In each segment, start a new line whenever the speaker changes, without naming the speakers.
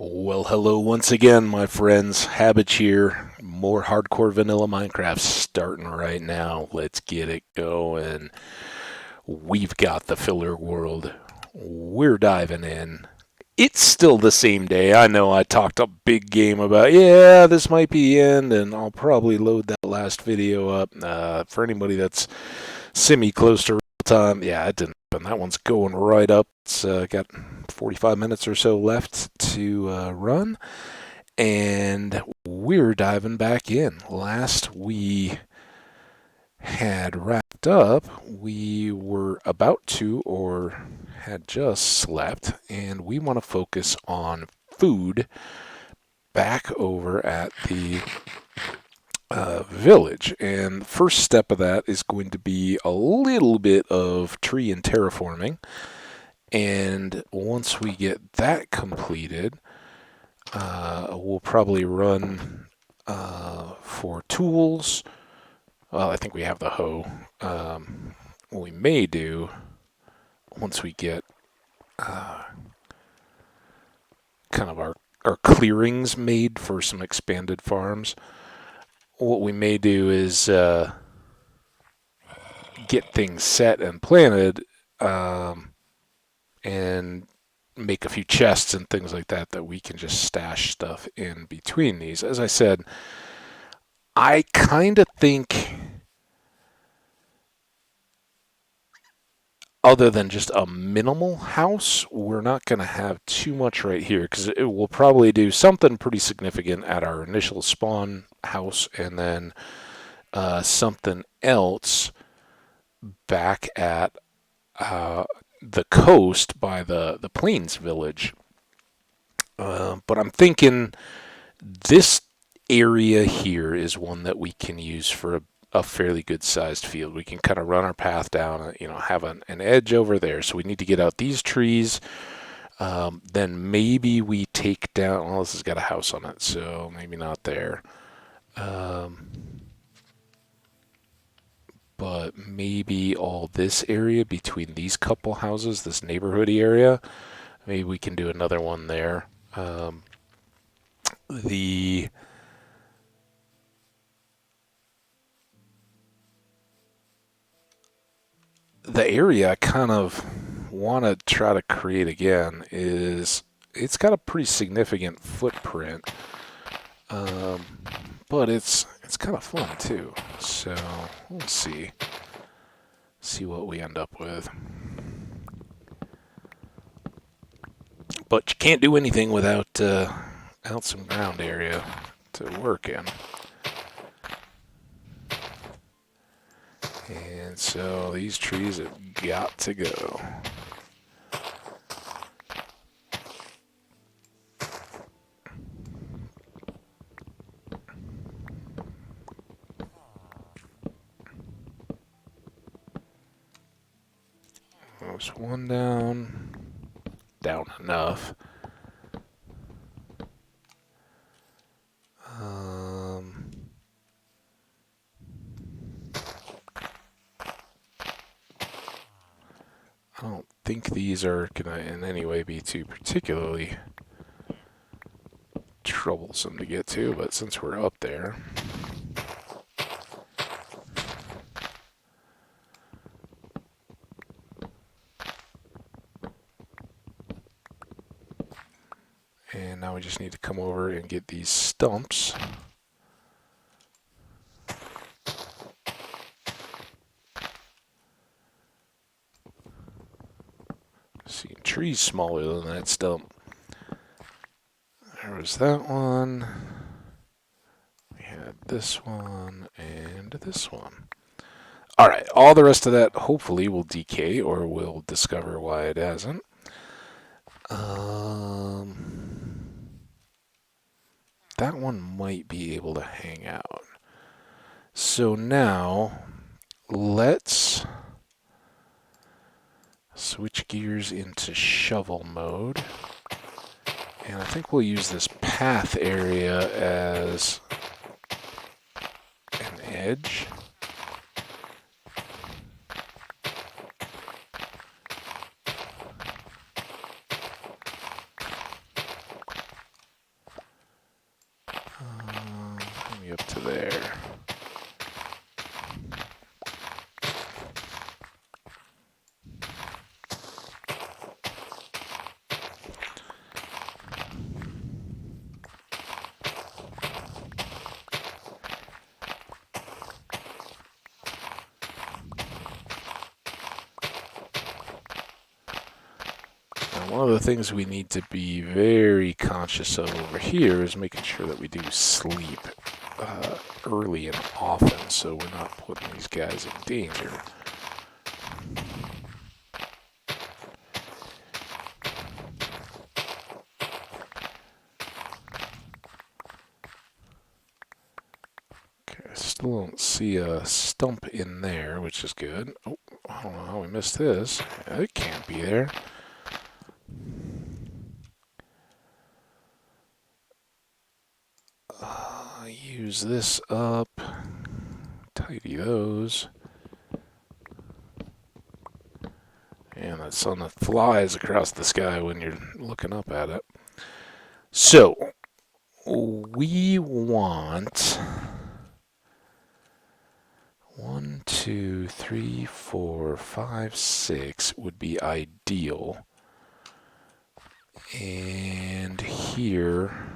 Well, hello once again, my friends. Hambbage here. More hardcore vanilla Minecraft starting right now. Let's get it going. We've got the filler world. We're diving in. It's still the same day. I know I talked a big game about, yeah, this might be the end, and I'll probably load that last video up. For anybody that's semi close to real time, yeah, it didn't happen. That one's going right up. It's got 45 minutes or so left to run, and we're diving back in. Last we had wrapped up, we were about to or had just slept, and we want to focus on food back over at the village. And the first step of that is going to be a little bit of tree and terraforming. And once we get that completed, we'll probably run for tools. Well, I think we have the hoe. What we may do once we get kind of our clearings made for some expanded farms, what we may do is get things set and planted, and make a few chests and things like that that we can just stash stuff in between these. As I said, I kind of think, other than just a minimal house, we're not going to have too much right here because it will probably do something pretty significant at our initial spawn house, and then something else back at the coast by the Plains village. But I'm thinking this area here is one that we can use for a fairly good sized field. We can kind of run our path down, have an edge over there. So we need to get out these trees. Then maybe we take down, well, this has got a house on it, so maybe not there. But maybe all this area between these couple houses, this neighborhood area, maybe we can do another one there. The area I kind of want to try to create again is, it's got a pretty significant footprint, but it's kind of fun too. So we'll see what we end up with. But you can't do anything without out some ground area to work in. And so these trees have got to go. There's one down. Down enough. I don't think these are going to in any way be too particularly troublesome to get to, but since we're up there. And now we just need to come over and get these stumps. See, trees smaller than that stump. There was that one. We had this one and this one. Alright, all the rest of that hopefully will decay, or we'll discover why it hasn't. That one might be able to hang out. So now, let's switch gears into shovel mode. And I think we'll use this path area as an edge. one of the things we need to be very conscious of over here is making sure that we do sleep early and often, so we're not putting these guys in danger. Okay, I still don't see a stump in there, which is good. Oh, I don't know how we missed this. It can't be there. Use this up. Tidy those. And the sun that flies across the sky when you're looking up at it. So, we want 1, 2, 3, 4, 5, 6 would be ideal. And here,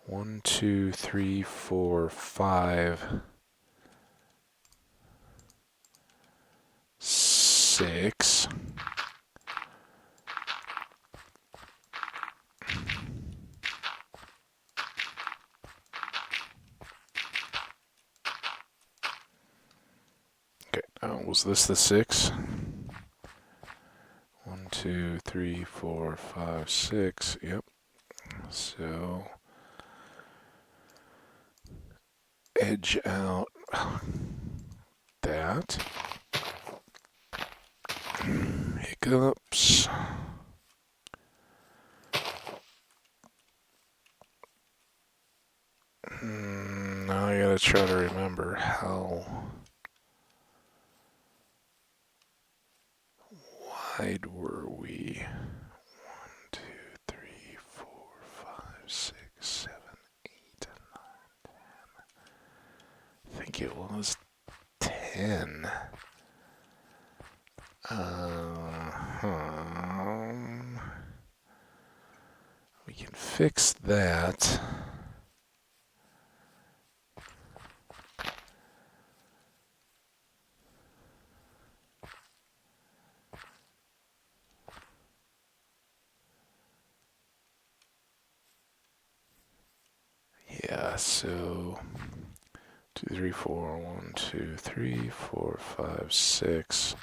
1, 2, 3, 4, 5, 6. Okay, now was this the 6? 1, 2, 3, 4, 5, 6. Yep. So edge out that. Hiccups. Now I gotta try to remember how wide were we? 1, 2, 3, 4, 5, 6, 7, 8, 9, 10. I think it was 10. We can fix that. Yeah, so 2, 3, 4, 1, 2, 3, 4, 5, 6.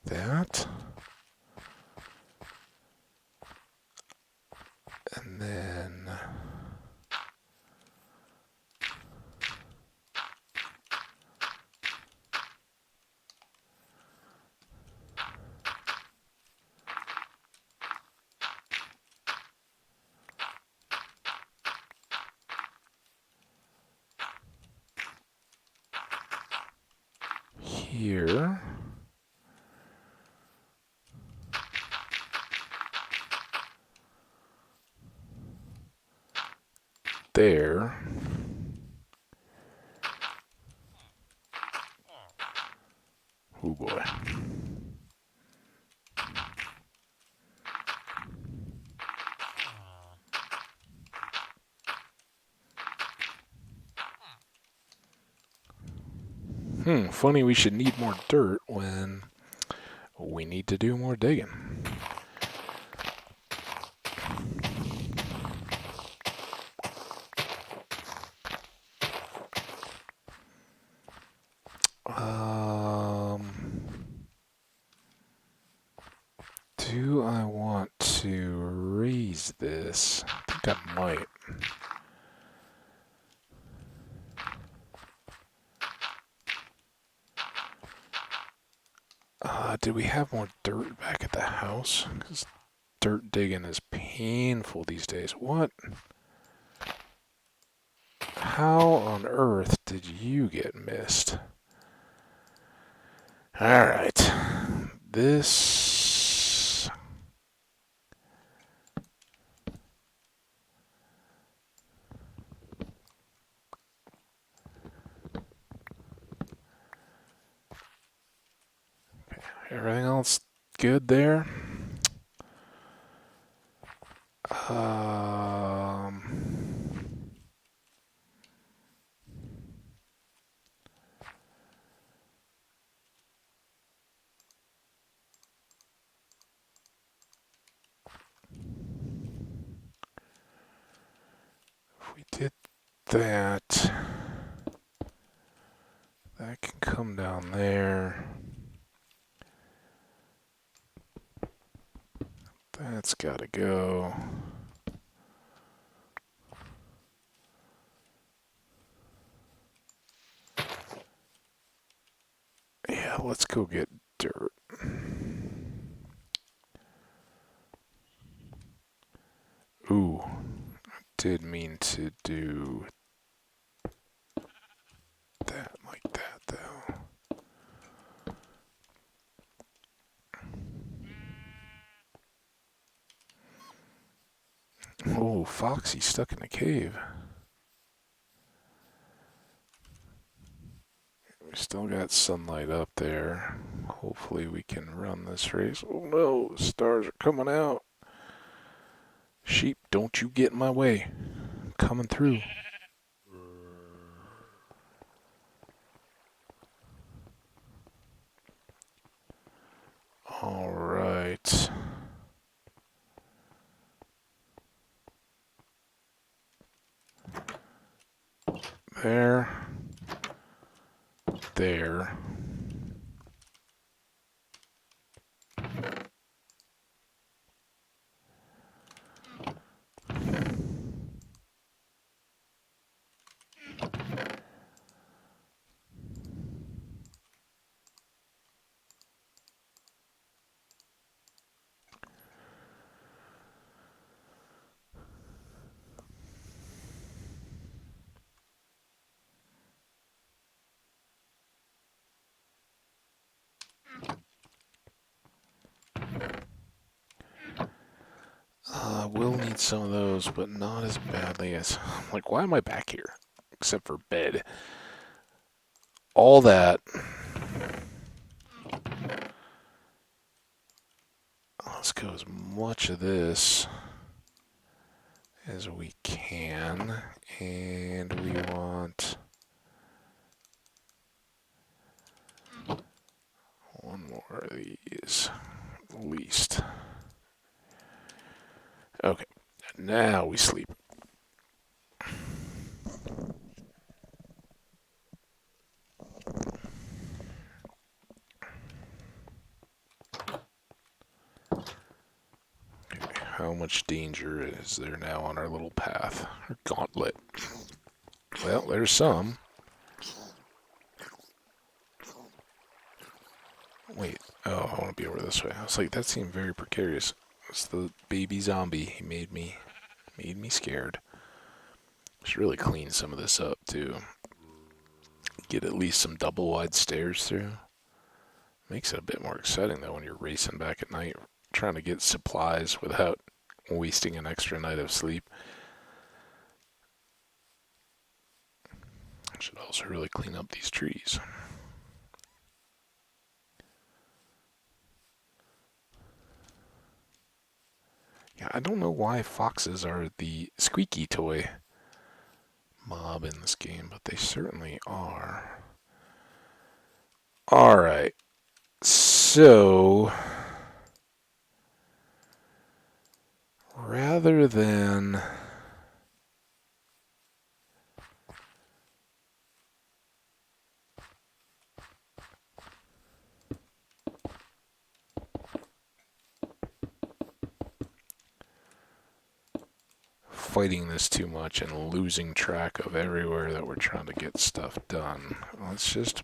That. And then here. There. Oh boy. Funny we should need more dirt when we need to do more digging. Do I want to raise this? I think I might. Did we have more dirt back at the house? Because dirt digging is painful these days. What? How on earth did you get missed? Alright. This... Everything else good there? get that. That can come down there. That's gotta go. Yeah, let's go get dirt. Ooh, did mean to do that like that, though. Oh, Foxy's stuck in a cave. We still got sunlight up there. Hopefully we can run this race. Oh no, the stars are coming out. Sheep, don't you get in my way. I'm coming through. All right. There. There. We'll need some of those, but not as badly as... Like, why am I back here? Except for bed. All that. Let's go as much of this as we can. And we want... one more of these, at least. Okay, now we sleep. Okay, how much danger is there now on our little path? Our gauntlet. Well, there's some. Wait, oh, I want to be over this way. I was like, that seemed very precarious. It's the baby zombie. He made me scared. Should really clean some of this up too. Get at least some double wide stairs through. Makes it a bit more exciting though when you're racing back at night, trying to get supplies without wasting an extra night of sleep. Should also really clean up these trees. Yeah, I don't know why foxes are the squeaky toy mob in this game, but they certainly are. Alright, so rather than fighting this too much and losing track of everywhere that we're trying to get stuff done, let's just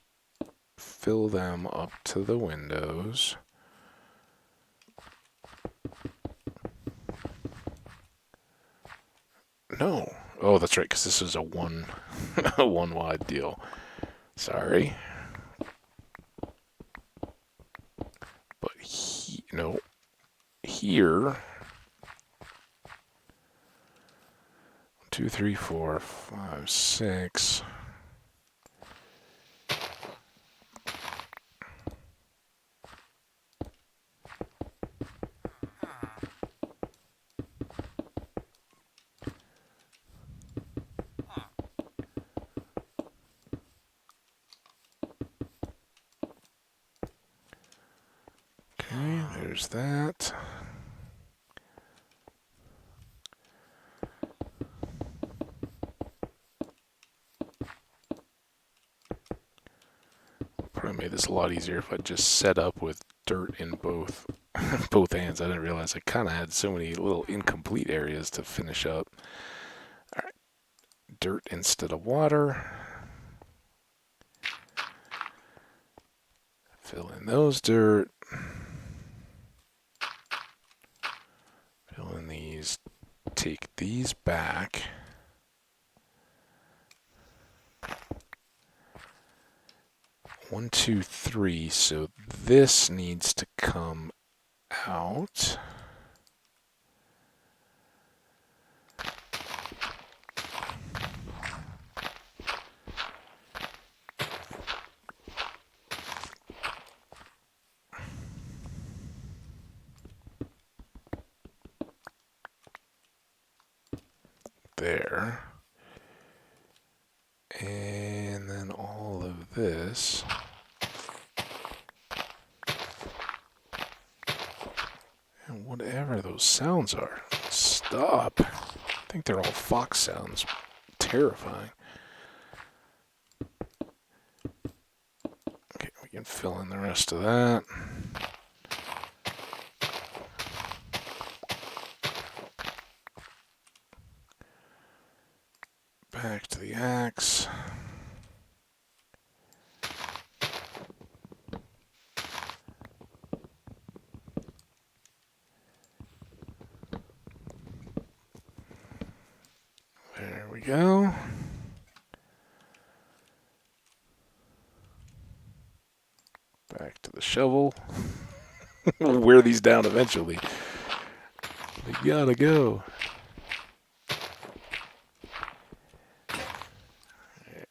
fill them up to the windows. No. Oh, that's right, because this is a one wide deal. Sorry. But no. Here. 2, 3, 4, 5, 6. Okay, there's that. this a lot easier if I just set up with dirt in both both hands. I didn't realize I kind of had so many little incomplete areas to finish up. All right, dirt instead of water. Fill in those dirt. Fill in these. Take these back. One, two, three. So this needs to come out. There. And then all of this. And whatever those sounds are, stop. I think they're all fox sounds. Terrifying. Okay, we can fill in the rest of that. Back to the axe. There we go. Back to the shovel. We'll wear these down eventually. They gotta go.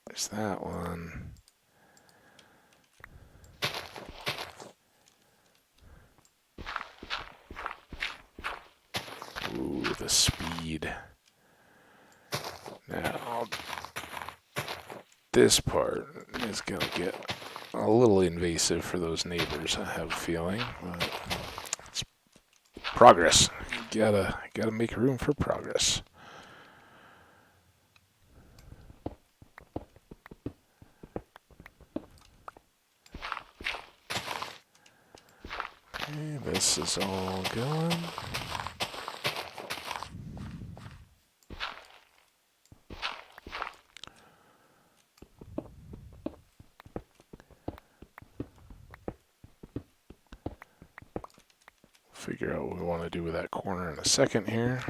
There's that one. Ooh, the speed. Now, this part is going to get a little invasive for those neighbors, I have a feeling. But it's progress. You gotta make room for progress. Okay, this is all going. Figure out what we want to do with that corner in a second here.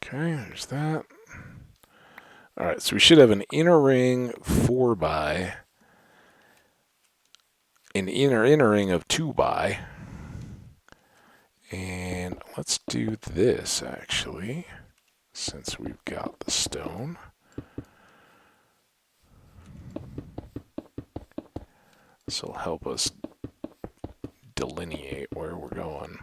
Okay, there's that. All right, so we should have an inner ring 4x, an inner ring of 2x. And let's do this, actually, since we've got the stone. This will help us delineate where we're going.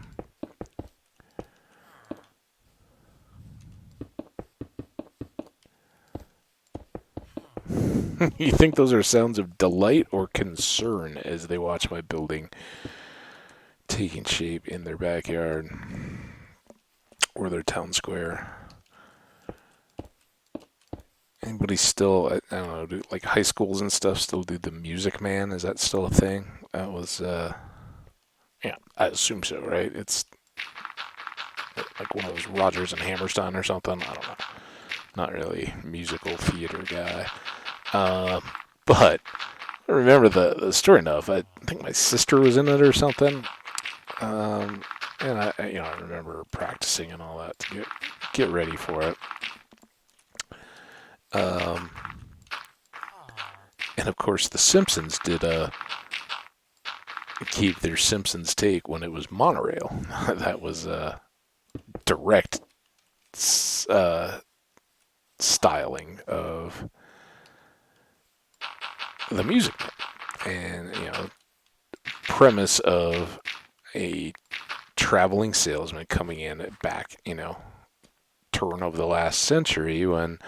You think those are sounds of delight or concern as they watch my building taking shape in their backyard or their town square? Anybody still, I don't know, do, like high schools and stuff still do the Music Man? Is that still a thing? That was, yeah, I assume so, right? It's like one of those Rodgers and Hammerstein or something. I don't know. Not really a musical theater guy. But I remember the story enough. I think my sister was in it or something. And I remember practicing and all that to get ready for it. And of course, The Simpsons did keep their Simpsons take when it was monorail. That was direct styling of the Music Man, and premise of a traveling salesman coming in at back, turn of the last century when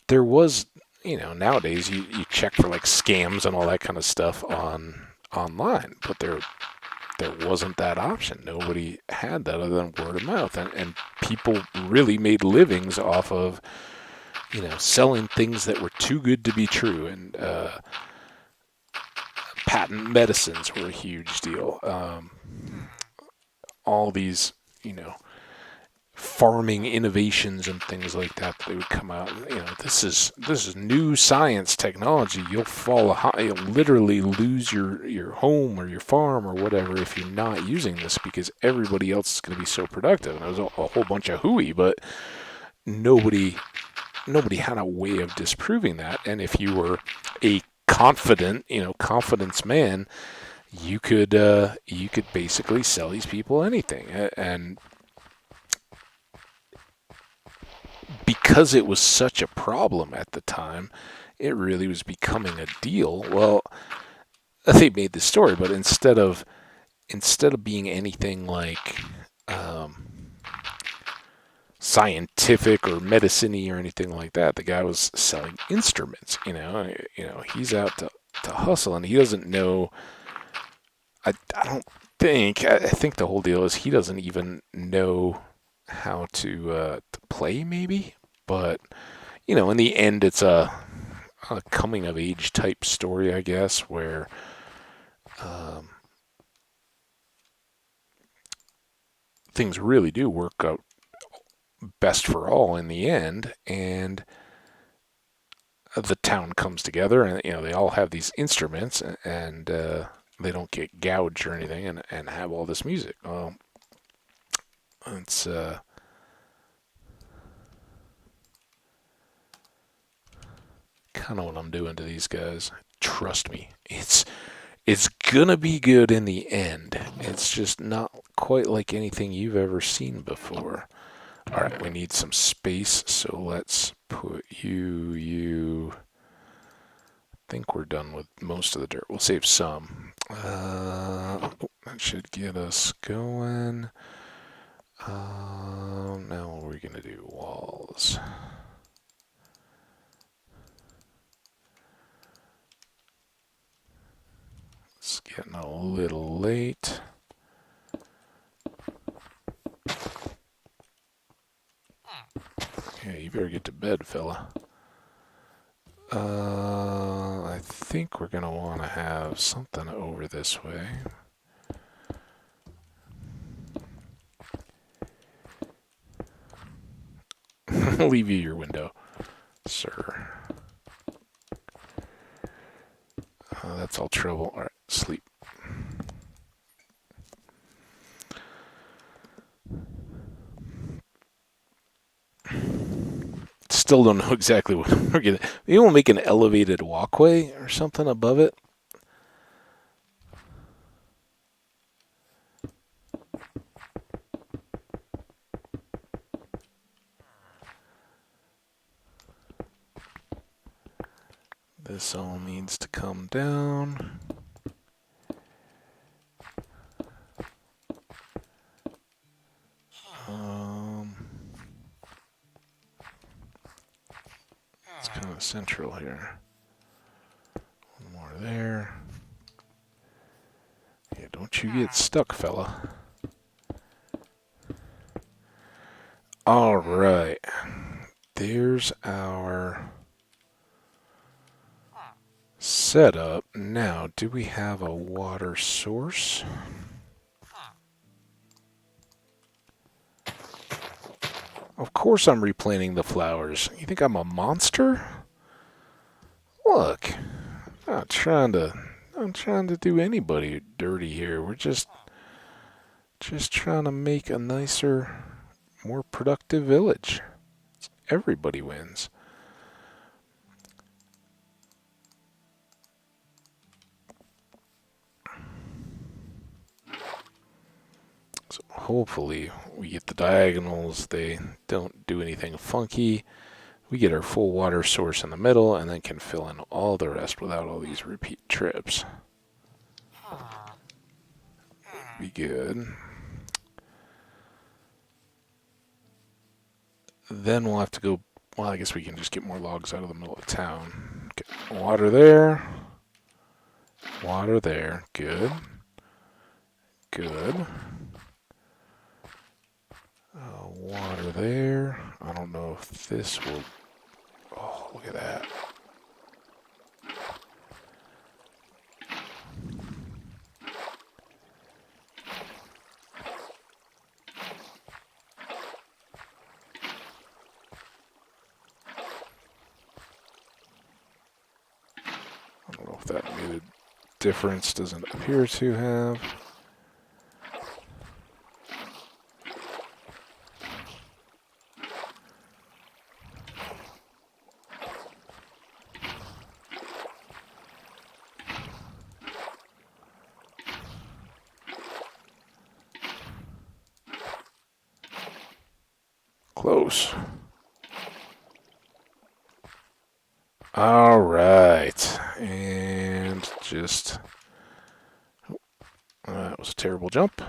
there was, nowadays you check for like scams and all that kind of stuff online, but there wasn't that option. Nobody had that other than word of mouth, and people really made livings off of selling things that were too good to be true, and patent medicines were a huge deal. All these farming innovations and things like that they would come out. This is new science technology. You'll literally lose your home or your farm or whatever if you're not using this, because everybody else is going to be so productive. And there was a whole bunch of hooey, but nobody had a way of disproving that. And if you were a confidence man, you could basically sell these people anything. And because it was such a problem at the time, it really was becoming a deal. Well, they made the story, but instead of being anything like scientific or medicine-y or anything like that, the guy was selling instruments. He's out to hustle, and he doesn't know. I don't think. I think the whole deal is he doesn't even know how to play, maybe. But in the end, it's a coming of age type story, I guess, where things really do work out best for all in the end, and the town comes together, and they all have these instruments, and they don't get gouged or anything, and have all this music. Well, it's kind of what I'm doing to these guys. Trust me, it's gonna be good in the end. It's just not quite like anything you've ever seen before. All right, we need some space, so let's put you. I think we're done with most of the dirt. We'll save some. That should get us going. Now what are we gonna do? Walls. It's getting a little late. Yeah, you better get to bed, fella. I think we're gonna want to have something over this way. I'll leave you your window, sir. That's all trouble. All right, sleep. Still don't know exactly what we're gonna. Maybe we'll make an elevated walkway or something above it. This all needs to come down. It's kind of central here. One more there. Yeah, don't you get stuck, fella. All right. There's our setup. Now, do we have a water source? Of course I'm replanting the flowers. You think I'm a monster? Look, I'm not trying to do anybody dirty here. We're just trying to make a nicer, more productive village. Everybody wins. So hopefully we get the diagonals. They don't do anything funky. We get our full water source in the middle, and then can fill in all the rest without all these repeat trips. Be good. Then we'll have to go Well, I guess we can just get more logs out of the middle of town. Get water there. Water there. Good. Good. Water there. I don't know if this will... Oh, look at that. I don't know if that made a difference. Doesn't appear to have. Close. All right. And just... that was a terrible jump.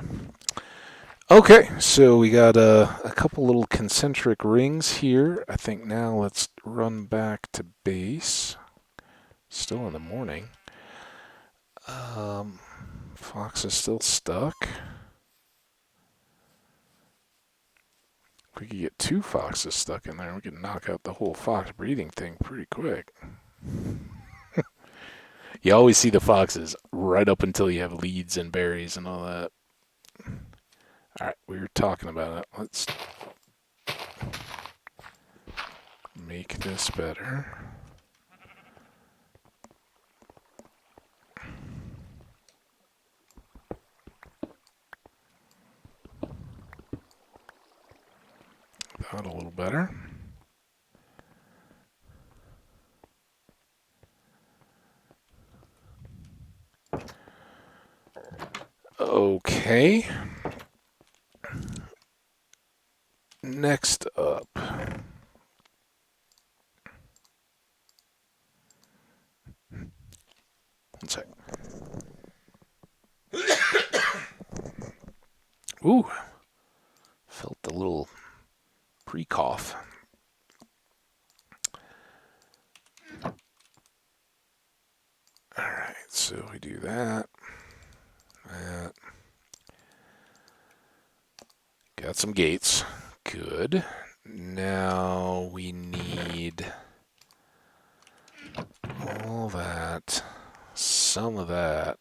Okay, so we got a couple little concentric rings here. I think now let's run back to base. Still in the morning. Fox is still stuck. If we could get 2 foxes stuck in there, we could knock out the whole fox breeding thing pretty quick. You always see the foxes right up until you have leads and berries and all that. Alright, we were talking about it. Let's make this better. That a little better. Okay. Next up. One sec. Ooh. Felt a little pre-cough. Alright, so we do that. That. Got some gates. Good. Now we need all that. Some of that.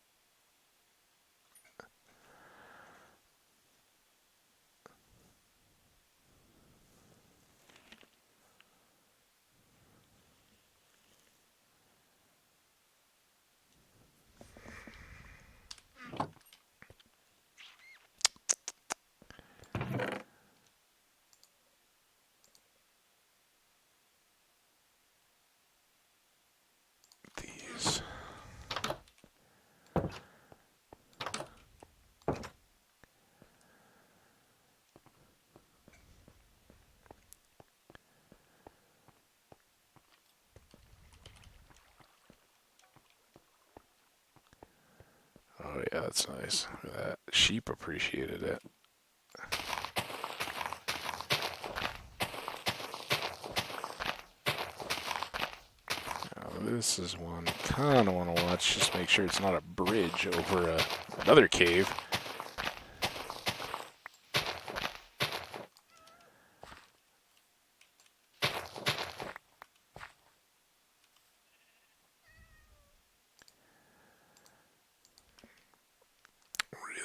These. Oh yeah, that's nice. Look at that. Sheep appreciated it. This is one kind of want to watch. Just make sure it's not a bridge over another cave.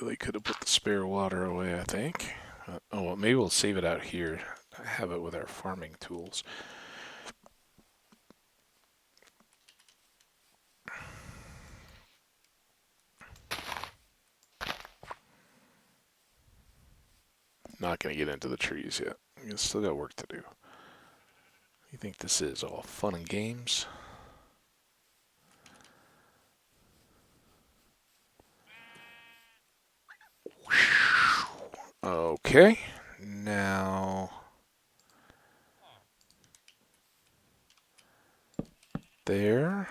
Really could have put the spare water away, I think. Oh, well, maybe we'll save it out here. Have it with our farming tools. Not going to get into the trees yet. We still got work to do. You think this is all fun and games? Okay, now there.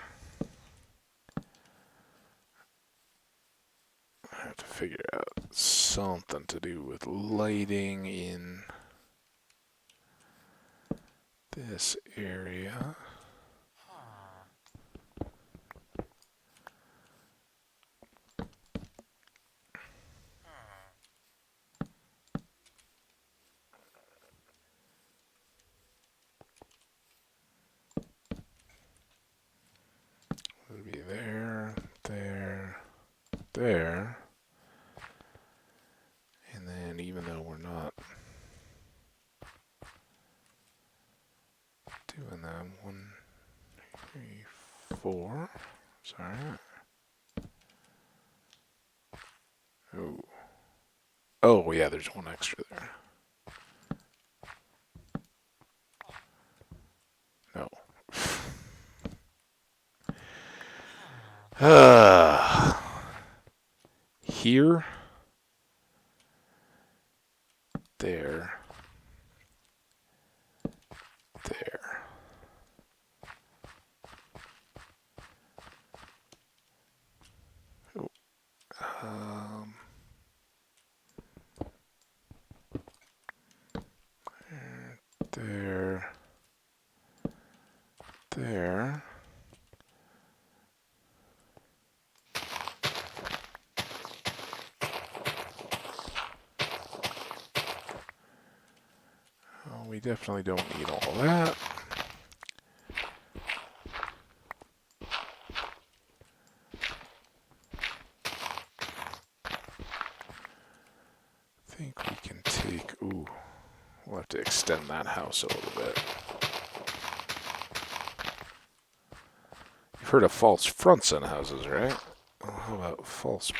I have to figure out something to do with lighting in this area. It'll be there, there, there. And then even though we're not doing that, 1, 3, 4. Sorry. Oh. Oh, yeah, there's one extra there. No. Here. There. There. Oh. There. There. Oh, we definitely don't need all that. I think we can take, ooh, we'll have to extend that house a little bit. You've heard of false fronts on houses, right? Well, how about false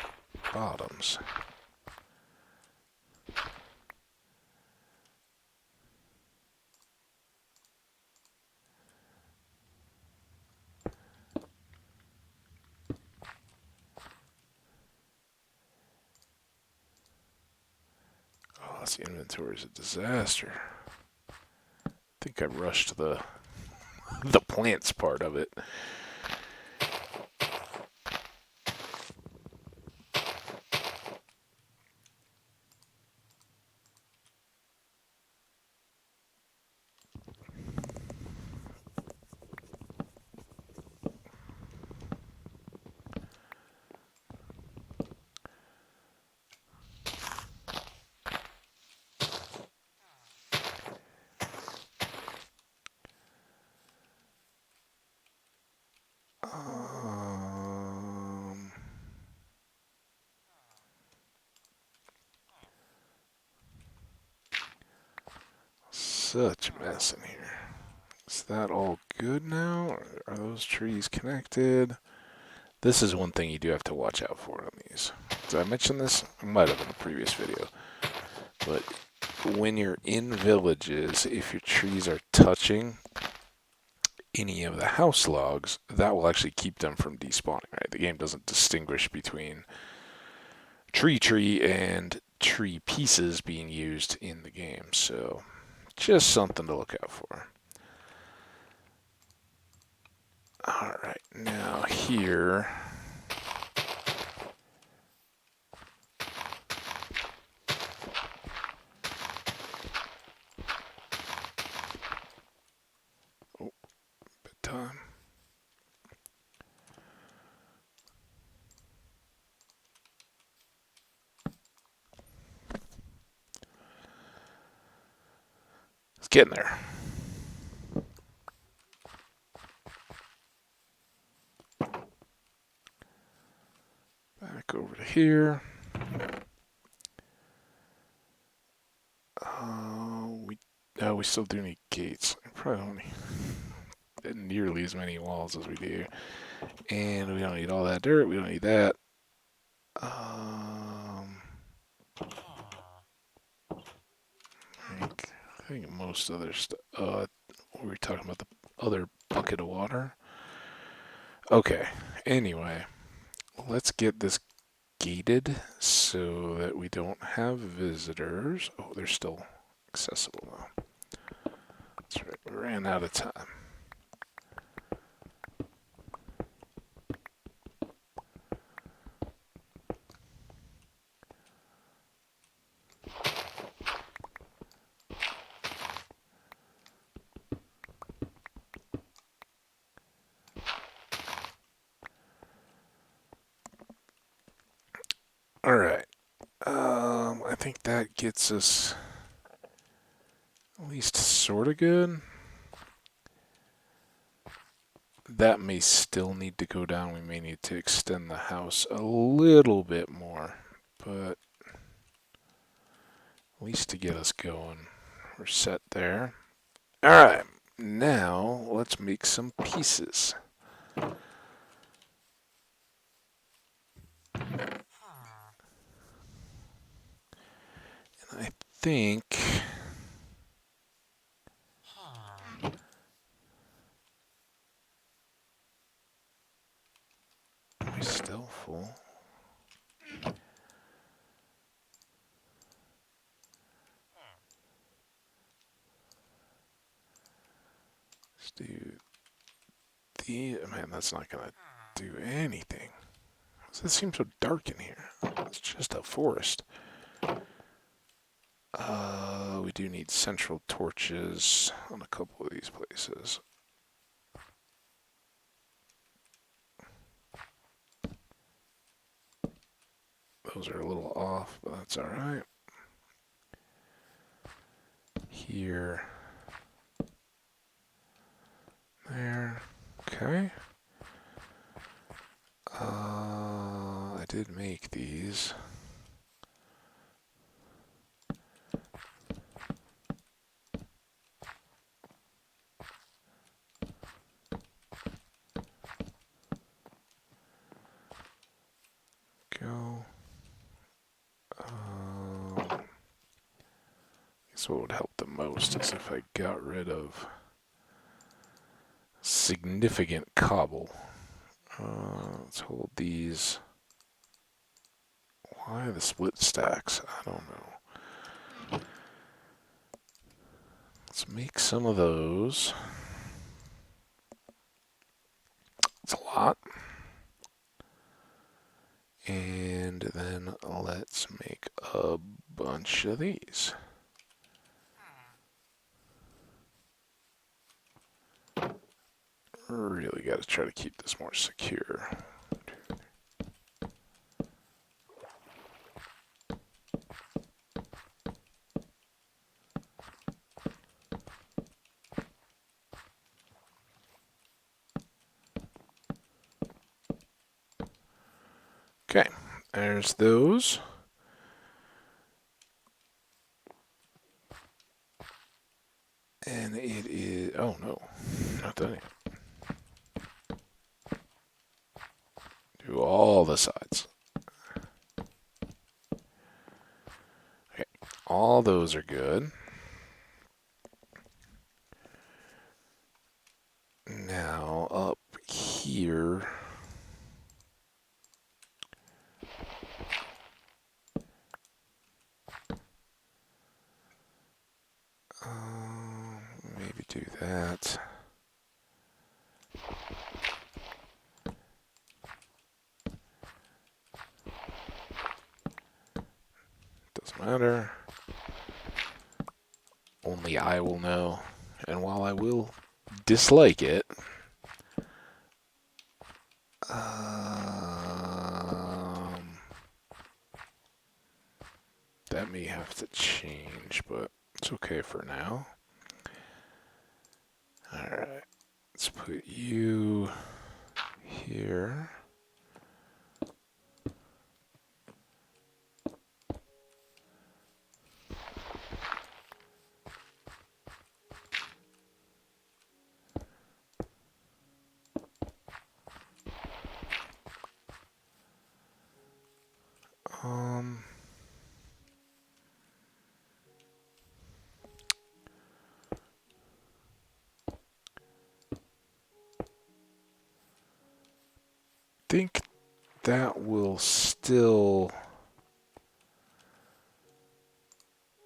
bottoms? Oh, this inventory is a disaster. I think I rushed the plants part of it. Such a mess in here. Is that all good now? Are those trees connected? This is one thing you do have to watch out for on these. Did I mention this? I might have in a previous video. But when you're in villages, if your trees are touching any of the house logs, that will actually keep them from despawning, right? The game doesn't distinguish between tree and tree pieces being used in the game. So just something to look out for. Alright, now here. Oh, bedtime. It's getting there. Back over to here. We still do need gates. I probably don't need nearly as many walls as we do. And we don't need all that dirt. We don't need that. I think most other stuff. We were talking about the other bucket of water. Okay. Anyway, let's get this gated so that we don't have visitors. Oh, they're still accessible though. That's right. We ran out of time. All right. I think that gets us at least sort of good. That may still need to go down. We may need to extend the house a little bit more, but at least to get us going. We're set there. All right. Now, let's make some pieces. I think we're still full. Let's do the man. That's not gonna do anything. Why does it seem so dark in here? It's just a forest. We do need central torches on a couple of these places. Those are a little off, but that's all right. Here. There. Okay. I did make these. Go. I guess what would help the most is if I got rid of significant cobble. Let's hold these. Why the split stacks? I don't know. Let's make some of those. It's a lot. And then let's make a bunch of these. Really got to try to keep this more secure. Okay, there's those. And it is, oh no, not done yet. Do all the sides. Okay, all those are good. Now up here. Maybe do that. Doesn't matter. Only I will know. And while I will dislike it, that may have to change, but it's okay for now. Alright, let's put you here. Think that will still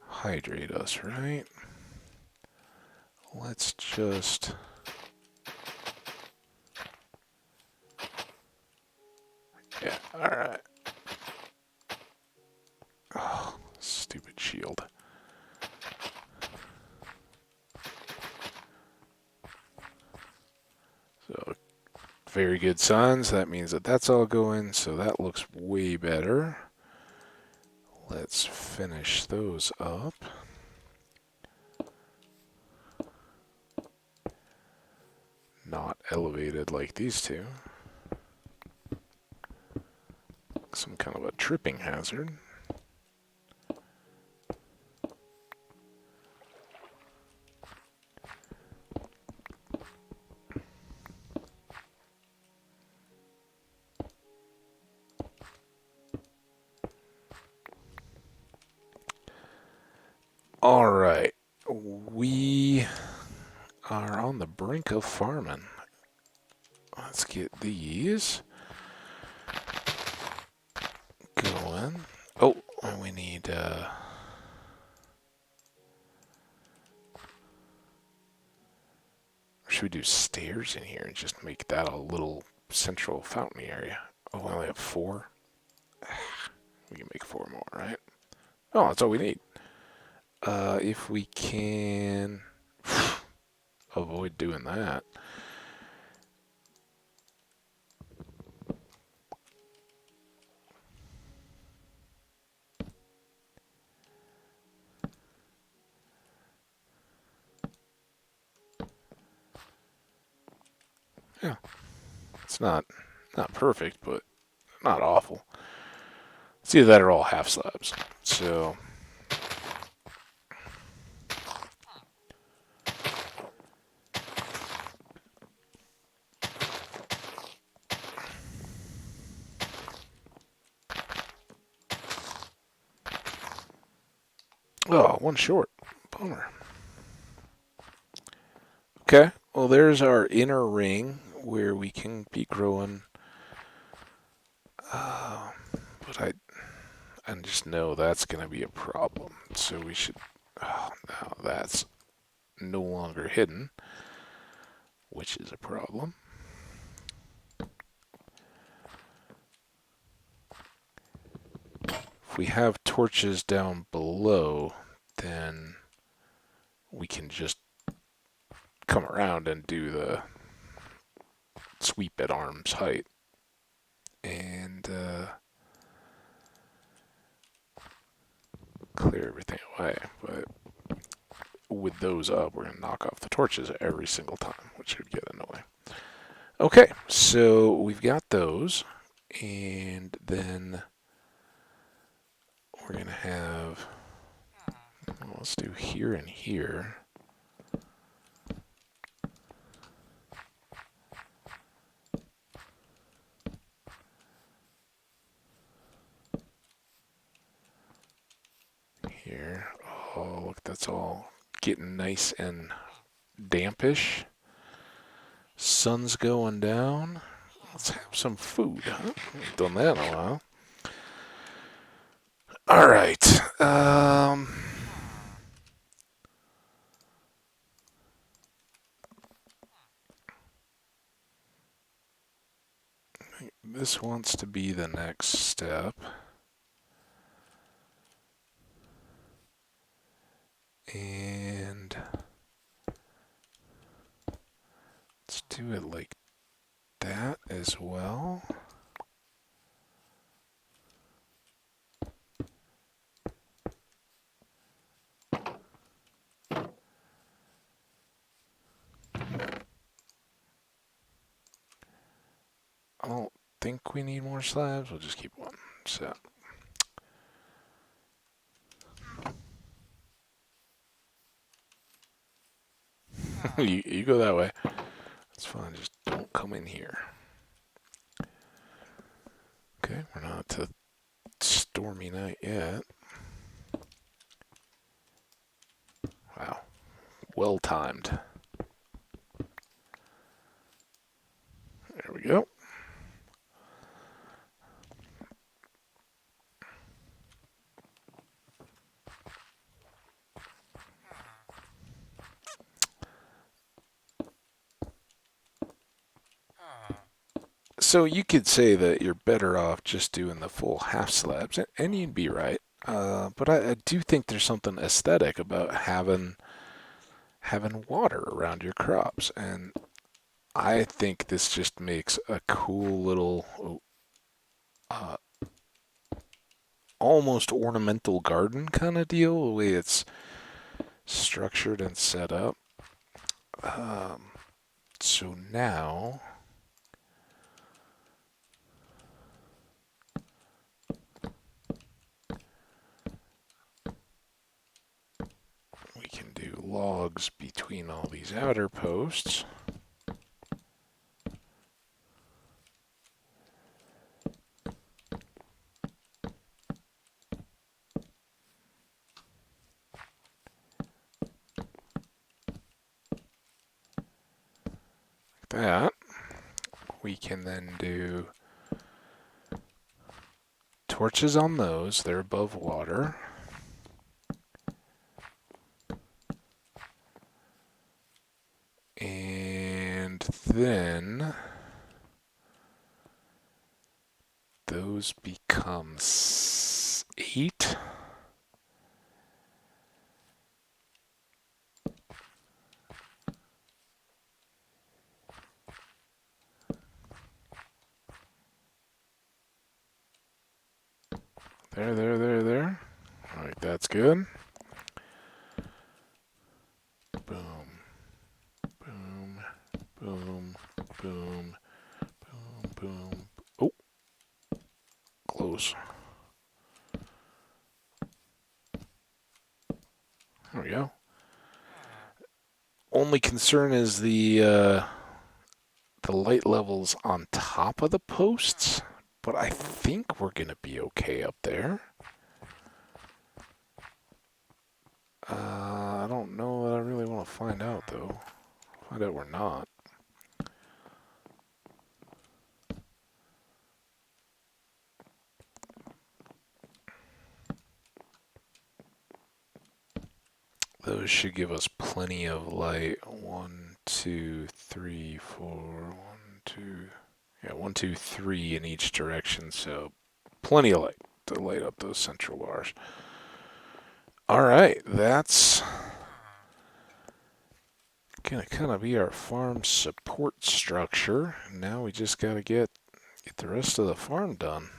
hydrate us, right? Let's just... Yeah, alright. Oh, stupid shield. So, very good signs. That means that that's all going, so that looks way better. let's finish those up. Not elevated like these two. Some kind of a tripping hazard. All right, we are on the brink of farming. Let's get these going. Oh, and we need, should we do stairs in here and just make that a little central fountain area? Oh, we only have 4? We can make 4 more, right? Oh, that's all we need. If we can avoid doing that. Yeah, it's not perfect, but not awful. It's either that or all half slabs. So oh, one short. Bummer. Okay, well there's our inner ring where we can be growing. But I just know that's going to be a problem. So we should. Oh, now that's no longer hidden, which is a problem. If we have torches down below, then we can just come around and do the sweep at arm's height. And clear everything away. But with those up, we're going to knock off the torches every single time, which would get annoying. Okay, so we've got those. And then we're going to have, well, let's do here and here. Here. Oh, look, that's all getting nice and dampish. Sun's going down. Let's have some food, huh? Haven't done that in a while. All right. This wants to be the next step. And let's do it like that as well. I don't think we need more slabs. We'll just keep one. So. you go that way. That's fine. Just don't come in here. Okay, we're not to stormy night yet. Wow. Well timed. There we go. So you could say that you're better off just doing the full half slabs, and you'd be right. But I do think there's something aesthetic about having water around your crops, and I think this just makes a cool little almost ornamental garden kind of deal, the way it's structured and set up. So now we can do logs between all these outer posts. Like that. We can then do torches on those. They're above water. And then those become 8. There. All right, that's good. Boom, boom, boom, boom, boom, boom. Oh, close. There we go. Only concern is the light levels on top of the posts, but I think we're gonna be okay up there. I don't know that I really want to find out though. Find out we're not. Those should give us plenty of light. 1, 2, 3, 4. 1, 2. Yeah, 1, 2, 3 in each direction. So plenty of light to light up those central bars. All right, that's gonna kind of be our farm support structure. Now we just gotta get the rest of the farm done.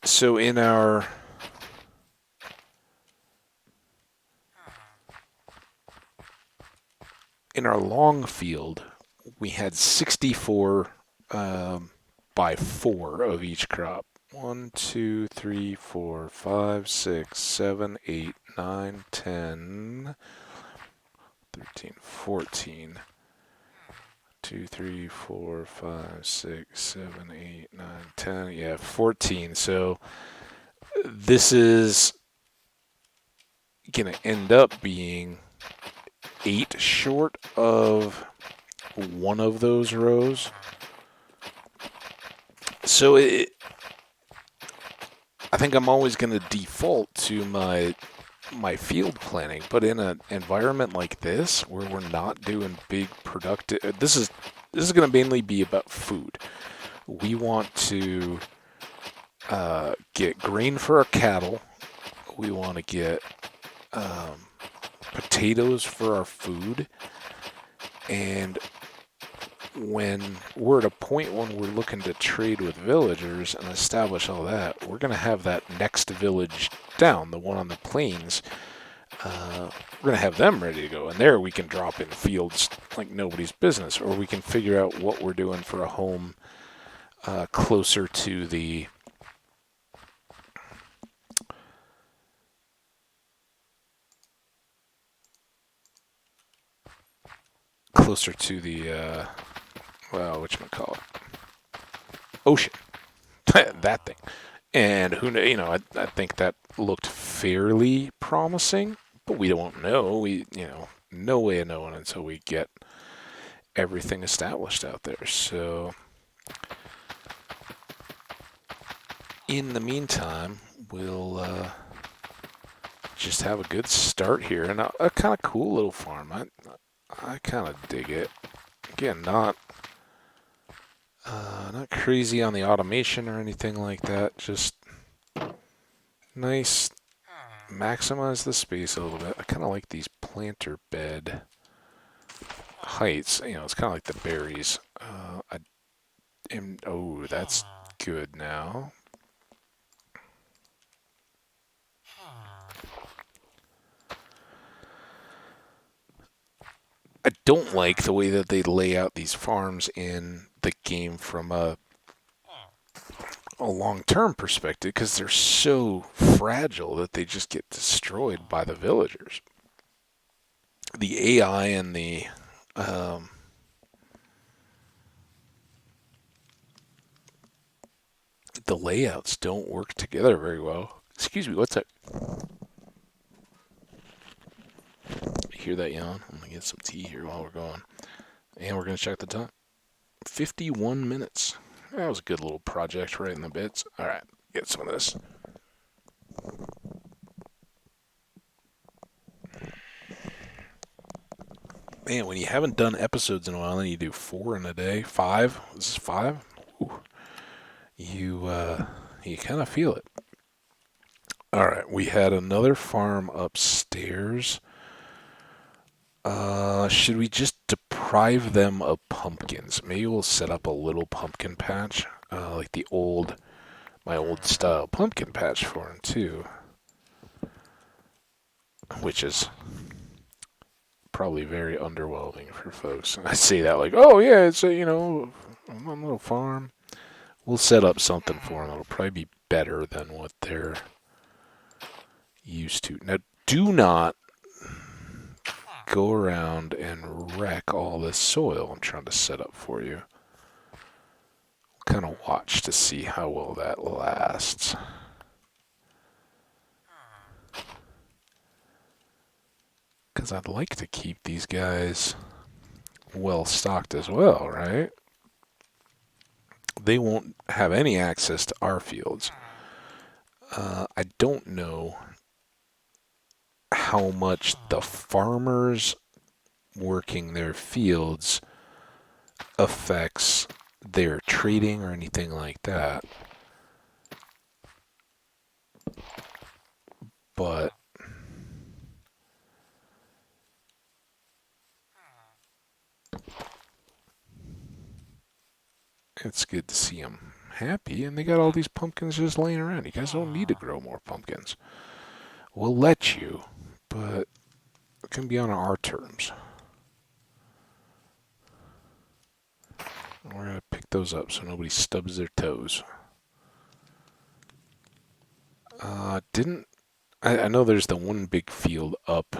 So in our long field, we had 64 by 4 of each crop. 1, 2, 3, 4, 5, 6, 7, 8, 9, 10, 13, 14. 2, 3, 4, 5, 6, 7, 8, 9, 10. Yeah, 14. So this is going to end up being 8 short of one of those rows. So I think I'm always going to default to my field planning, but in an environment like this where we're not doing big productive, this is going to mainly be about food. We want to get grain for our cattle. We want to get potatoes for our food. And when we're at a point when we're looking to trade with villagers and establish all that, we're going to have that next village down, the one on the plains. We're going to have them ready to go. And there we can drop in fields like nobody's business. Or we can figure out what we're doing for a home closer to the well, whatchamacallit, ocean. That thing. And who knows, I think that looked fairly promising, but we don't know. No way of knowing until we get everything established out there. So in the meantime, we'll just have a good start here, and a kind of cool little farm. I kind of dig it. Again, not crazy on the automation or anything like that. Just nice maximize the space a little bit. I kind of like these planter bed heights. You know, it's kind of like the berries. Oh, that's good now. I don't like the way that they lay out these farms in the game from a long-term perspective because they're so fragile that they just get destroyed by the villagers. The AI and um, the layouts don't work together very well. Excuse me, what's that? You hear that yawn? I'm gonna get some tea here while we're going, and we're gonna check the time. 51 minutes. That was a good little project right in the bits. All right, get some of this. Man, when you haven't done episodes in a while, and you do 4 in a day, 5. This is 5. Ooh, you kind of feel it. All right, we had another farm upstairs. Should we just deprive them of pumpkins? Maybe we'll set up a little pumpkin patch, like my old style pumpkin patch for them too, which is probably very underwhelming for folks. I say that like, oh yeah, it's a a little farm. We'll set up something for them that'll probably be better than what they're used to. Now, do not go around and wreck all this soil I'm trying to set up for you. Kind of watch to see how well that lasts. Because I'd like to keep these guys well stocked as well, right? They won't have any access to our fields. I don't know how much the farmers working their fields affects their trading or anything like that. But it's good to see them happy, and they got all these pumpkins just laying around. You guys don't need to grow more pumpkins. We'll let you, but it can be on our terms. We're going to pick those up so nobody stubs their toes. I know there's the one big field up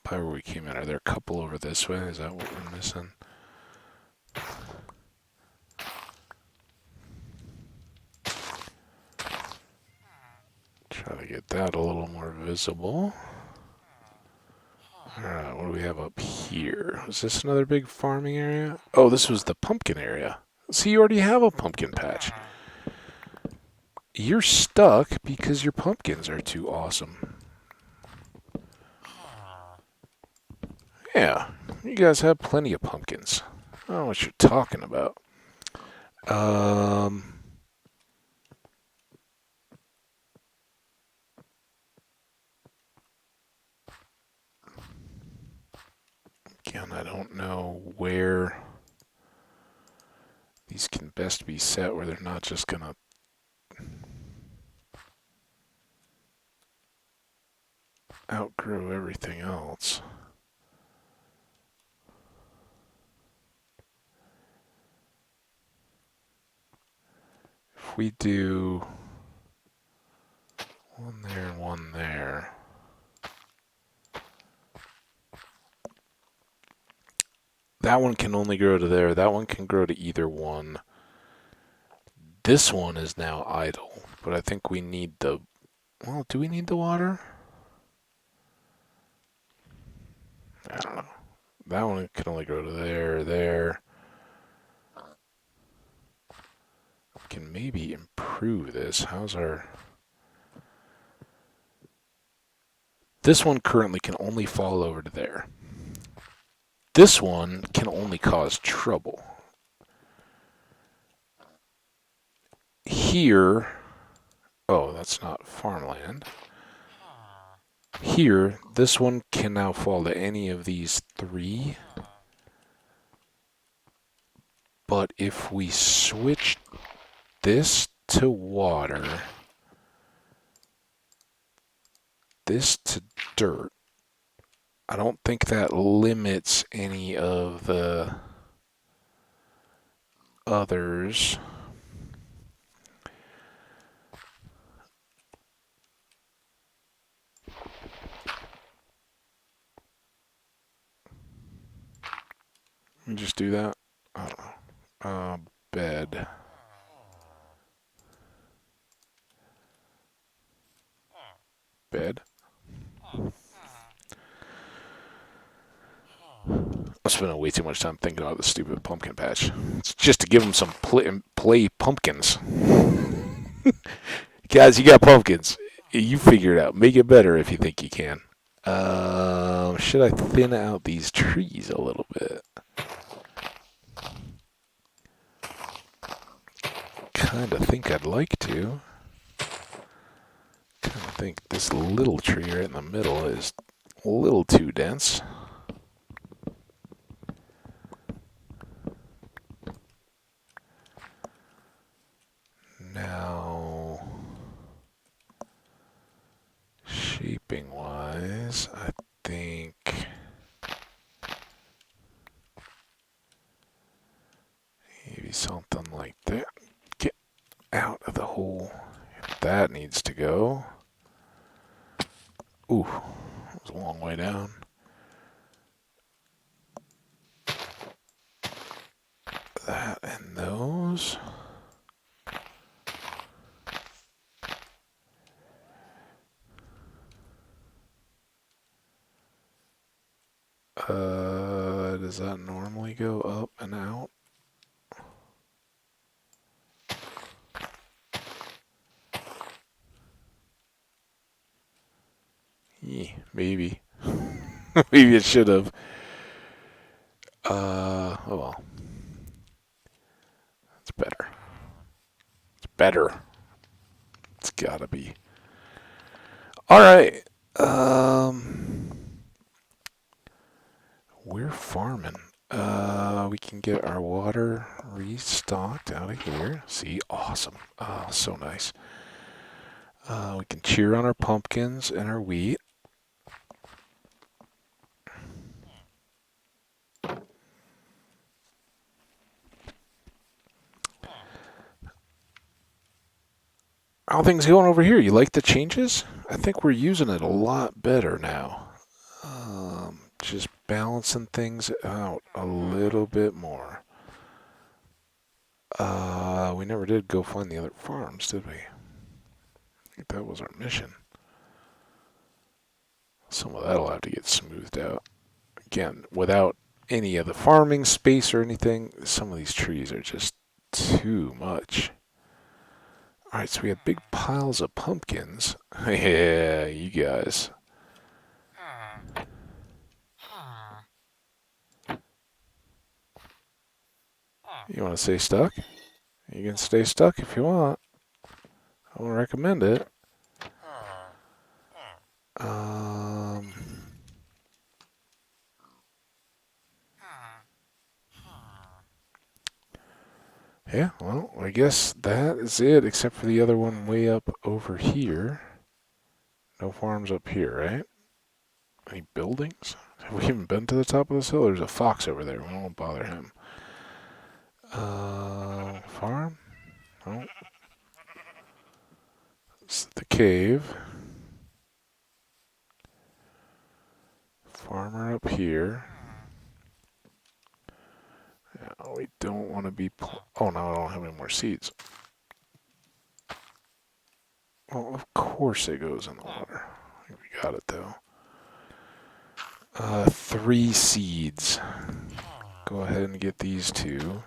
by where we came in. Are there a couple over this way? Is that what we're missing? Try to get that a little more visible. Alright, what do we have up here? Is this another big farming area? Oh, this was the pumpkin area. See, you already have a pumpkin patch. You're stuck because your pumpkins are too awesome. Yeah, you guys have plenty of pumpkins. I don't know what you're talking about. Again, I don't know where these can best be set where they're not just gonna outgrow everything else. If we do one there and one there, that one can only grow to there. That one can grow to either one. This one is now idle, but I think we need the... Well, do we need the water? I don't know. That one can only grow to there. We can maybe improve this. How's our... This one currently can only fall over to there. This one can only cause trouble. Here... Oh, that's not farmland. Here, this one can now fall to any of these three. But if we switch this to water, this to dirt, I don't think that limits any of the others. Let me just do that. I don't know. Bed. Bed. I'm spending way too much time thinking about the stupid pumpkin patch. It's just to give them some play pumpkins. Guys, you got pumpkins. You figure it out. Make it better if you think you can. Should I thin out these trees a little bit? Kind of think I'd like to. Kind of think this little tree right in the middle is a little too dense. Now, shaping wise, I think maybe something like that. Get out of the hole. That needs to go. Ooh, that was a long way down. That and those. Does that normally go up and out? Yeah, maybe. Maybe it should have. Oh well. It's better. It's better. It's gotta be. Alright. We're farming. We can get our water restocked out of here. See, awesome. Oh, so nice. We can cheer on our pumpkins and our wheat. How are things going over here? You like the changes? I think we're using it a lot better now. Just balancing things out a little bit more. We never did go find the other farms, did we? I think that was our mission. Some of that'll have to get smoothed out. Again, without any of the farming space or anything, some of these trees are just too much. Alright, so we have big piles of pumpkins. Yeah, you guys. You want to stay stuck? You can stay stuck if you want. I won't recommend it. Yeah, well, I guess that is it, except for the other one way up over here. No farms up here, right? Any buildings? Have we even been to the top of this hill? There's a fox over there. We won't bother him. Farm? Oh. It's the cave. Farmer up here. Yeah, we don't want to be... Oh, no, I don't have any more seeds. Well, of course it goes in the water. I think we got it, though. 3 seeds. Go ahead and get these 2.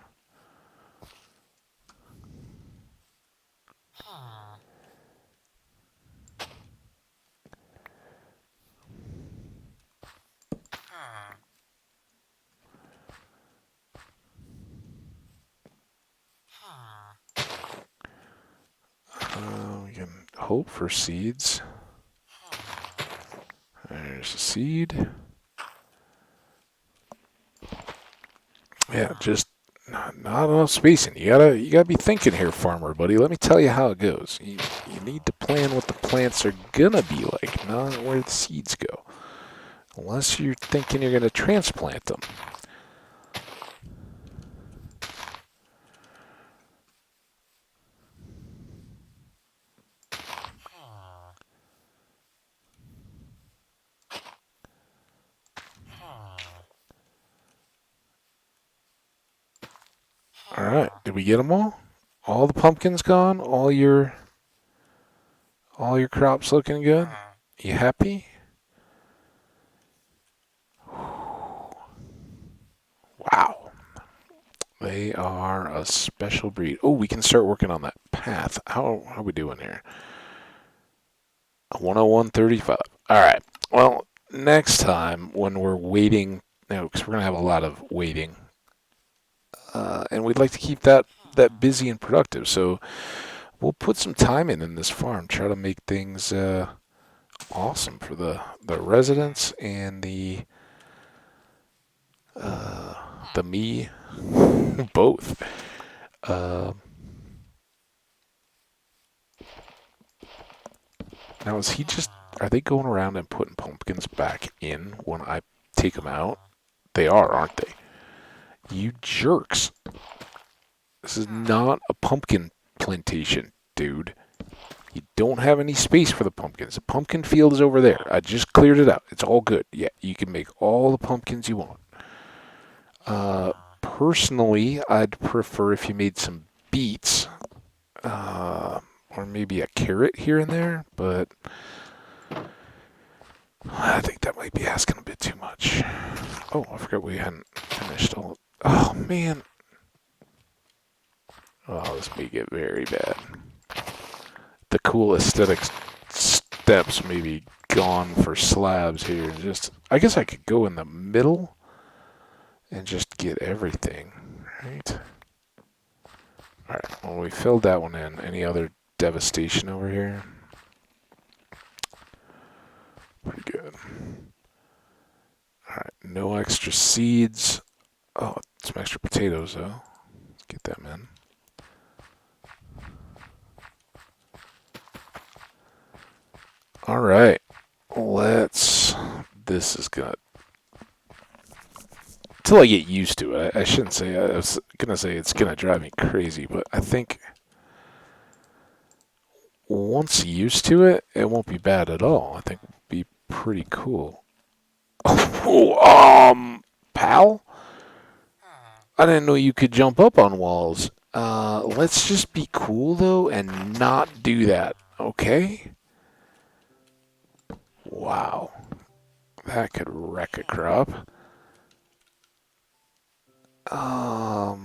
We can hope for seeds. seed. Yeah, just not enough spacing. You gotta be thinking here, farmer buddy. Let me tell you how it goes. You need to plan what the plants are gonna be like, not where the seeds go. Unless you're thinking you're gonna transplant them. All right, did we get them all? All the pumpkins gone? All your crops looking good? You happy? Wow. They are a special breed. Oh, we can start working on that path. How are we doing here? 101.35. All right. Well, next time when we're waiting, because we're going to have a lot of waiting, and we'd like to keep that busy and productive. So we'll put some time in this farm, try to make things awesome for the residents and the me, both. Uh, Now, is he just, are they going around and putting pumpkins back in when I take them out? They are, aren't they? You jerks. This is not a pumpkin plantation, dude. You don't have any space for the pumpkins. The pumpkin field is over there. I just cleared it out. It's all good. Yeah, you can make all the pumpkins you want. Personally, I'd prefer if you made some beets, or maybe a carrot here and there, but I think that might be asking a bit too much. Oh, I forgot we hadn't finished all. Oh, man. Oh, this may get very bad. The cool aesthetic steps may be gone for slabs here. I guess I could go in the middle and just get everything, right? All right, well, we filled that one in. Any other devastation over here? Pretty good. All right, no extra seeds. Oh, some extra potatoes, though. Let's get them in. All right, this is gonna, till I get used to it. I shouldn't say, I was gonna say it's gonna drive me crazy, but I think once used to it, it won't be bad at all. I think it'll be pretty cool. Oh, pal? I didn't know you could jump up on walls. Let's just be cool, though, and not do that, okay? Wow. That could wreck a crop. Kind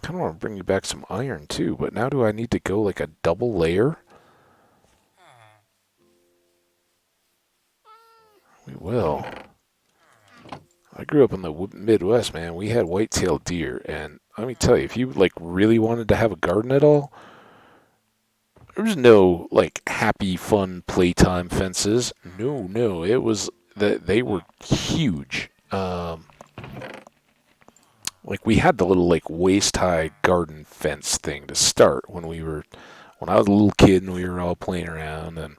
of want to bring you back some iron, too, but now do I need to go like a double layer? We will. I grew up in the Midwest, man. We had white-tailed deer, and let me tell you, if you like really wanted to have a garden at all, there was no like happy, fun playtime fences. No, it was that they were huge. Like we had the little like waist-high garden fence thing to start when I was a little kid and we were all playing around, and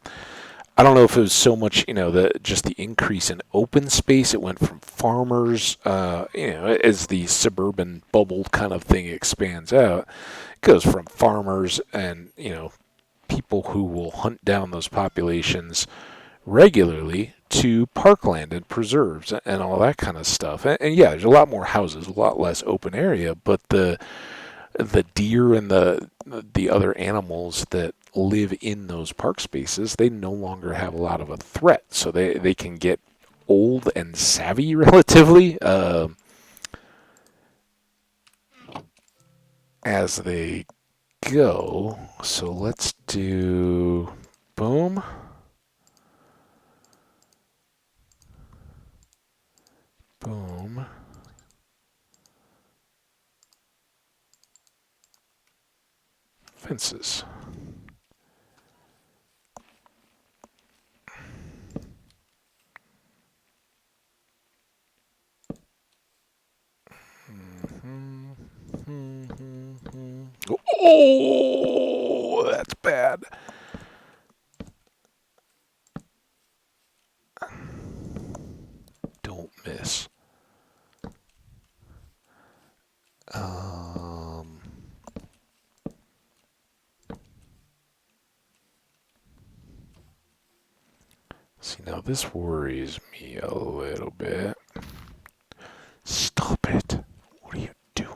I don't know if it was so much, just the increase in open space. It went from farmers, as the suburban bubble kind of thing expands out, it goes from farmers and, people who will hunt down those populations regularly to parkland and preserves and all that kind of stuff. And yeah, there's a lot more houses, a lot less open area, but the deer and the other animals that live in those park spaces, they no longer have a lot of a threat. So they can get old and savvy relatively as they go. So let's do boom. Boom. Fences. Oh, that's bad. Don't miss. See, now this worries me a little bit. Stop it. What are you doing?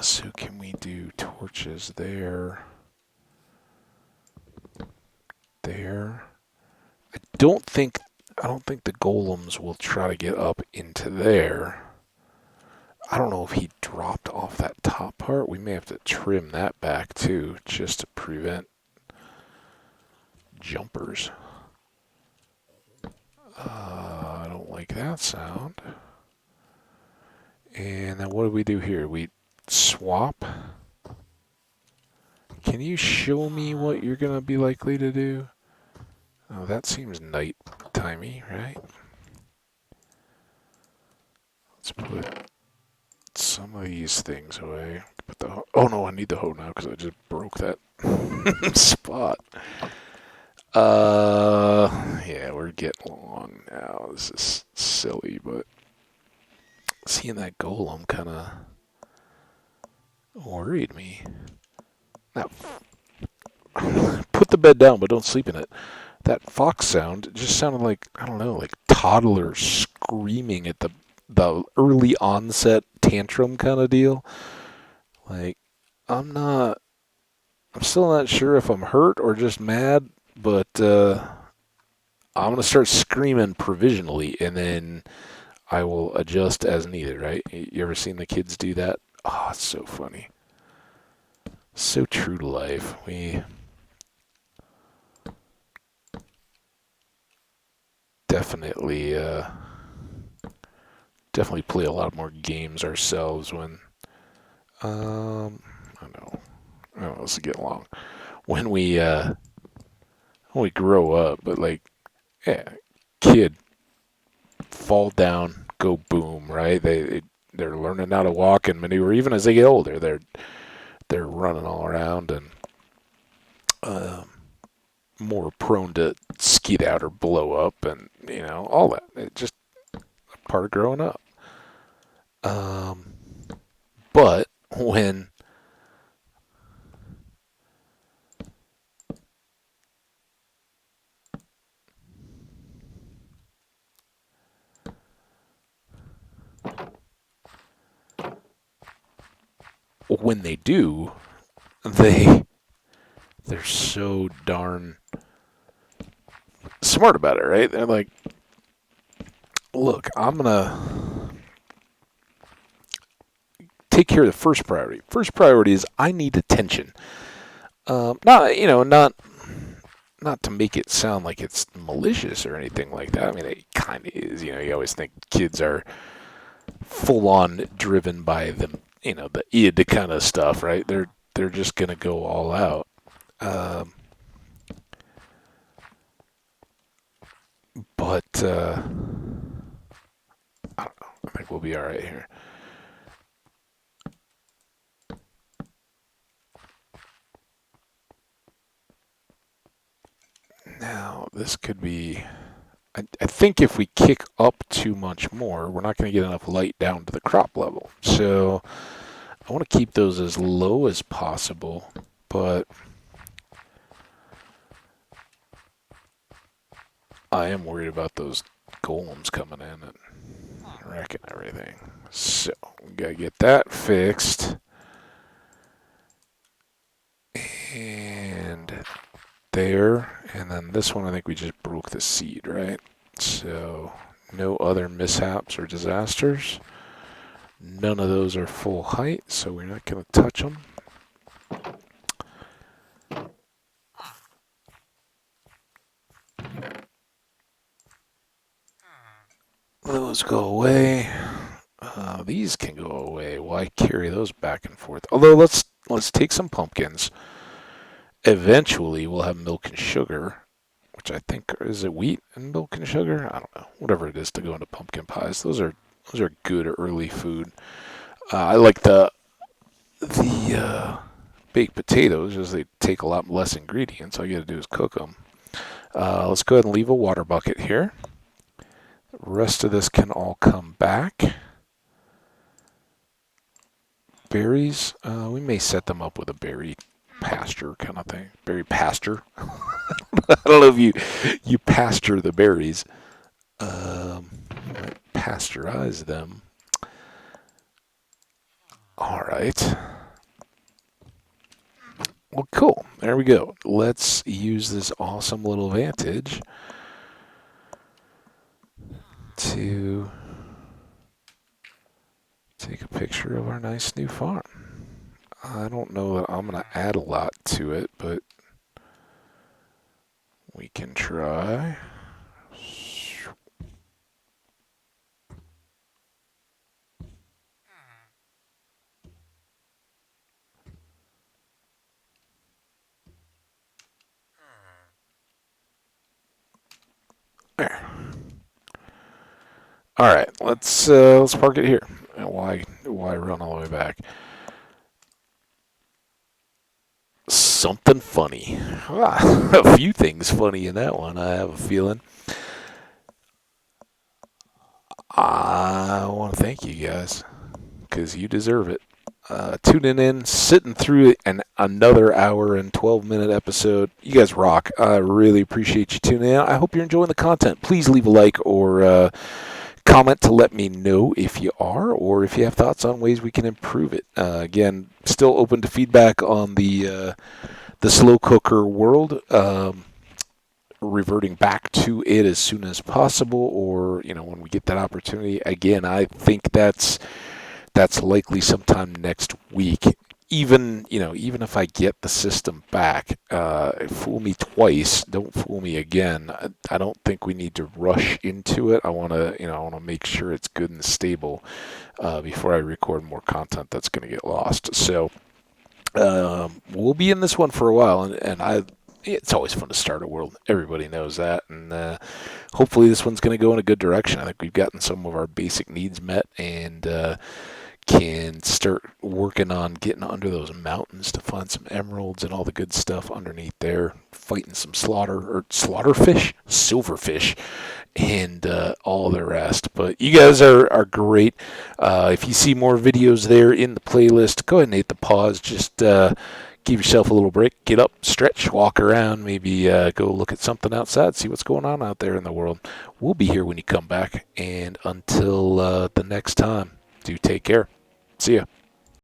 So can we do torches there? There. I don't think the golems will try to get up into there. I don't know if he dropped off that top part. We may have to trim that back too, just to prevent jumpers. I don't like that sound. And then what do we do here? We swap. Can you show me what you're going to be likely to do? Oh, that seems night-timey, right? Let's put some of these things away. Put the oh no, I need the hoe now because I just broke that spot. Yeah, we're getting along now. This is silly, but seeing that golem kind of worried me. Now, put the bed down, but don't sleep in it. That fox sound just sounded like, I don't know, like toddlers screaming at the early onset tantrum kind of deal. Like, I'm still not sure if I'm hurt or just mad, but I'm going to start screaming provisionally, and then I will adjust as needed, right? You ever seen the kids do that? Oh, it's so funny. So true to life. We definitely play a lot more games ourselves when I don't know, let's get along. When we grow up, but like, yeah, kid fall down, go boom, right? They're learning how to walk and maneuver. Even as they get older, they're running all around and more prone to skid out or blow up, and all that. It's just a part of growing up. But when they do, they're so darn smart about it, right? They're like, look, I'm gonna take care of the first priority. First priority is I need attention. Not to make it sound like it's malicious or anything like that. I mean, it kind of is. You always think kids are full on driven by the id kind of stuff, right? They're just gonna go all out. But I don't know. I think we'll be all right here. Now, this could be... I think if we kick up too much more, we're not going to get enough light down to the crop level. So I want to keep those as low as possible, but I am worried about those golems coming in and wrecking everything. So we got to get that fixed. And there, and then this one I think we just broke the seed, right? So no other mishaps or disasters. None of those are full height, so we're not going to touch them. Those go away. These can go away. Why carry those back and forth? Although let's take some pumpkins. Eventually we'll have milk and sugar, which I think is it wheat and milk and sugar. I don't know, whatever it is to go into pumpkin pies. Those are good early food. I like the baked potatoes, as they take a lot less ingredients. All you got to do is cook them. Let's go ahead and leave a water bucket here. The rest of this can all come back. Berries, we may set them up with a berry pasture kind of thing. Berry pasture. I don't know if you pasture the berries. Pasteurize them. All right. Well, cool. There we go. Let's use this awesome little vantage to take a picture of our nice new farm. I don't know that I'm going to add a lot to it, but we can try. There. All right, let's park it here. Why run all the way back? Something funny. A few things funny in that one, I have a feeling. I want to thank you guys, because you deserve it. Tuning in, sitting through another hour and 12-minute episode. You guys rock. I really appreciate you tuning in. I hope you're enjoying the content. Please leave a like or comment to let me know if you are, or if you have thoughts on ways we can improve it. Again, still open to feedback on the slow cooker world. Reverting back to it as soon as possible, or when we get that opportunity. Again, I think that's likely sometime next week. Even if I get the system back, fool me twice, don't fool me again. I don't think we need to rush into it. I want to make sure it's good and stable before I record more content that's going to get lost. So we'll be in this one for a while, and it's always fun to start a world. Everybody knows that, and hopefully this one's going to go in a good direction. I think we've gotten some of our basic needs met, and can start working on getting under those mountains to find some emeralds and all the good stuff underneath there, fighting some slaughterfish, silverfish, and all the rest. But you guys are great. If you see more videos there in the playlist, go ahead and hit the pause. Just give yourself a little break. Get up, stretch, walk around, maybe go look at something outside, see what's going on out there in the world. We'll be here when you come back. And until the next time, do take care. See ya.